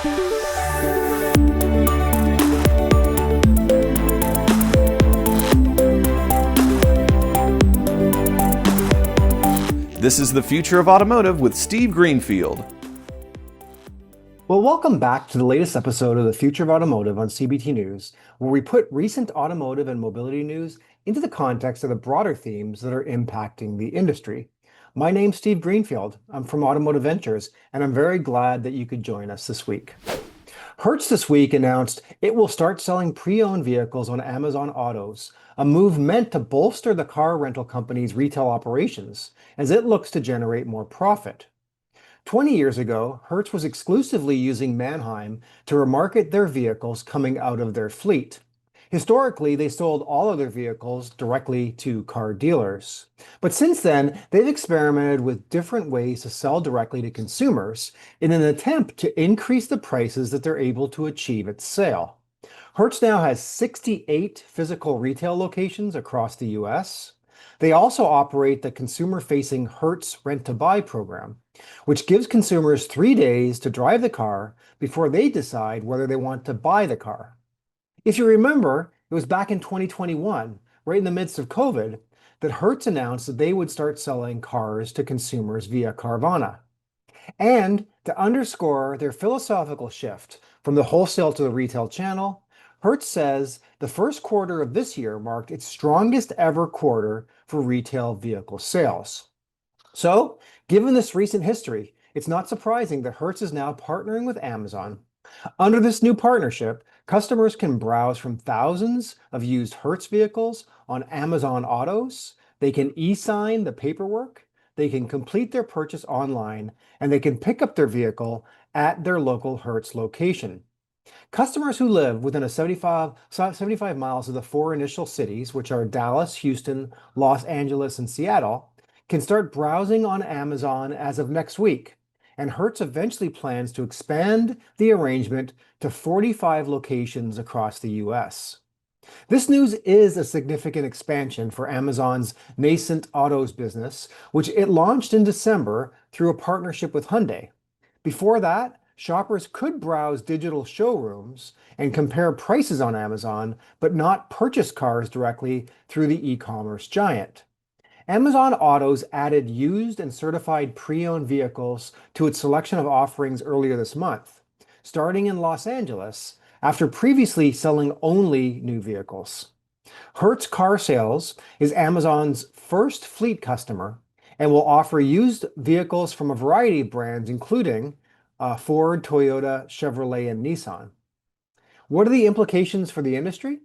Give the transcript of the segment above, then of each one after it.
This is the Future of Automotive with Steve Greenfield. Well, welcome back to the latest episode of the Future of Automotive on CBT News, where we put recent automotive and mobility news into the context of the broader themes that are impacting the industry. My name's Steve Greenfield. I'm from Automotive Ventures, and I'm very glad that you could join us this week. Hertz this week announced it will start selling pre-owned vehicles on Amazon Autos, a move meant to bolster the car rental company's retail operations as it looks to generate more profit. 20 years ago, Hertz was exclusively using Manheim to remarket their vehicles coming out of their fleet. Historically, they sold all of their vehicles directly to car dealers. But since then, they've experimented with different ways to sell directly to consumers in an attempt to increase the prices that they're able to achieve at sale. Hertz now has 68 physical retail locations across the US. They also operate the consumer-facing Hertz Rent-to-Buy program, which gives consumers 3 days to drive the car before they decide whether they want to buy the car. If you remember, it was back in 2021, right in the midst of COVID, that Hertz announced that they would start selling cars to consumers via Carvana. And to underscore their philosophical shift from the wholesale to the retail channel, Hertz says the first quarter of this year marked its strongest ever quarter for retail vehicle sales. So, given this recent history, it's not surprising that Hertz is now partnering with Amazon. Under this new partnership, customers can browse from thousands of used Hertz vehicles on Amazon Autos. They can e-sign the paperwork, they can complete their purchase online, and they can pick up their vehicle at their local Hertz location. Customers who live within 75 miles of the 4 initial cities, which are Dallas, Houston, Los Angeles, and Seattle, can start browsing on Amazon as of next week. And Hertz eventually plans to expand the arrangement to 45 locations across the US. This news is a significant expansion for Amazon's nascent autos business, which it launched in December through a partnership with Hyundai. Before that, shoppers could browse digital showrooms and compare prices on Amazon, but not purchase cars directly through the e-commerce giant. Amazon Autos added used and certified pre-owned vehicles to its selection of offerings earlier this month, starting in Los Angeles after previously selling only new vehicles. Hertz Car Sales is Amazon's first fleet customer and will offer used vehicles from a variety of brands, including Ford, Toyota, Chevrolet, and Nissan. What are the implications for the industry?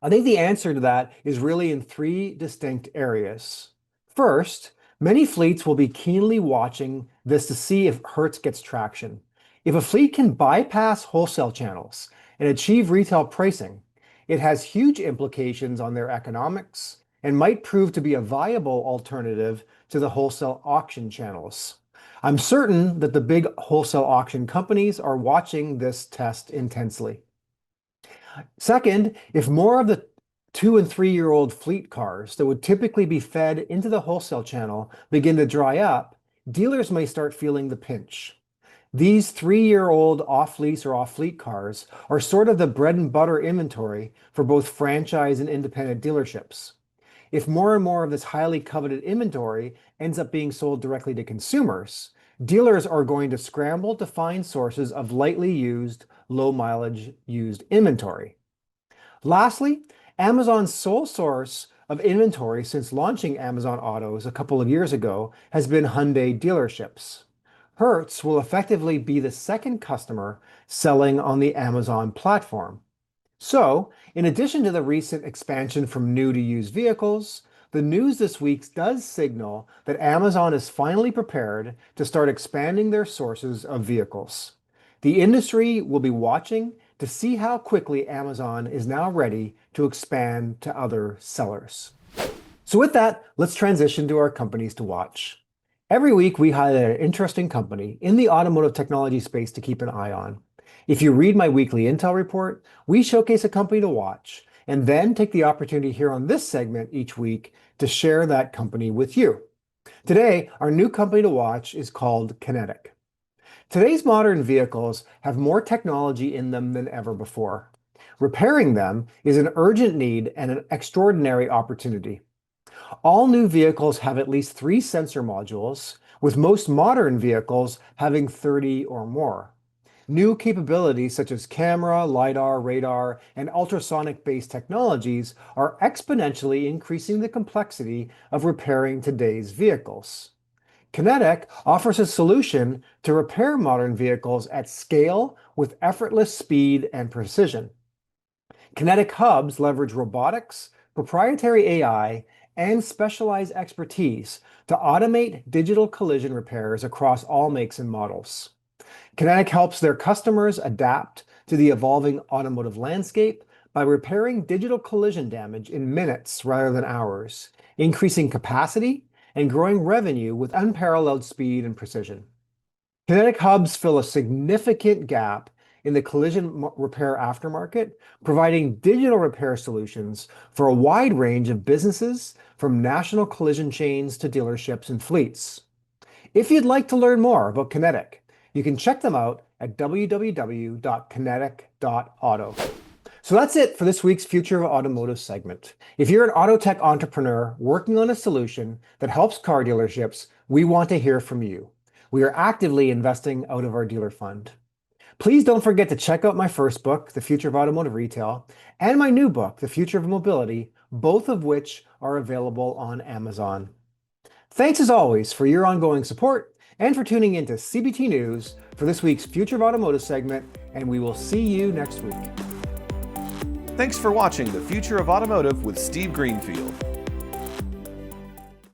I think the answer to that is really in 3 distinct areas. First, many fleets will be keenly watching this to see if Hertz gets traction. If a fleet can bypass wholesale channels and achieve retail pricing, it has huge implications on their economics and might prove to be a viable alternative to the wholesale auction channels. I'm certain that the big wholesale auction companies are watching this test intensely. Second, if more of the 2- and 3-year-old fleet cars that would typically be fed into the wholesale channel begin to dry up, dealers may start feeling the pinch. These 3-year-old off-lease or off-fleet cars are sort of the bread and butter inventory for both franchise and independent dealerships. If more and more of this highly coveted inventory ends up being sold directly to consumers, dealers are going to scramble to find sources of lightly used, low mileage used inventory. Lastly, Amazon's sole source of inventory since launching Amazon Autos a couple of years ago has been Hyundai dealerships. Hertz will effectively be the second customer selling on the Amazon platform. So, in addition to the recent expansion from new to used vehicles, the news this week does signal that Amazon is finally prepared to start expanding their sources of vehicles. The industry will be watching to see how quickly Amazon is now ready to expand to other sellers. So with that, let's transition to our companies to watch. Every week, we highlight an interesting company in the automotive technology space to keep an eye on. If you read my weekly Intel report, we showcase a company to watch and then take the opportunity here on this segment each week to share that company with you. Today, our new company to watch is called Kinetic. Today's modern vehicles have more technology in them than ever before. Repairing them is an urgent need and an extraordinary opportunity. All new vehicles have at least 3 sensor modules, with most modern vehicles having 30 or more. New capabilities such as camera, LiDAR, radar, and ultrasonic-based technologies are exponentially increasing the complexity of repairing today's vehicles. Kinetic offers a solution to repair modern vehicles at scale with effortless speed and precision. Kinetic hubs leverage robotics, proprietary AI, and specialized expertise to automate digital collision repairs across all makes and models. Kinetic helps their customers adapt to the evolving automotive landscape by repairing digital collision damage in minutes rather than hours, increasing capacity and growing revenue with unparalleled speed and precision. Kinetic hubs fill a significant gap in the collision repair aftermarket, providing digital repair solutions for a wide range of businesses, from national collision chains to dealerships and fleets. If you'd like to learn more about Kinetic, you can check them out at www.kinetic.auto. So that's it for this week's Future of Automotive segment. If you're an auto tech entrepreneur working on a solution that helps car dealerships, we want to hear from you. We are actively investing out of our dealer fund. Please don't forget to check out my first book, The Future of Automotive Retail, and my new book, The Future of Mobility, both of which are available on Amazon. Thanks as always for your ongoing support and for tuning into CBT News for this week's Future of Automotive segment, and we will see you next week. Thanks for watching The Future of Automotive with Steve Greenfield.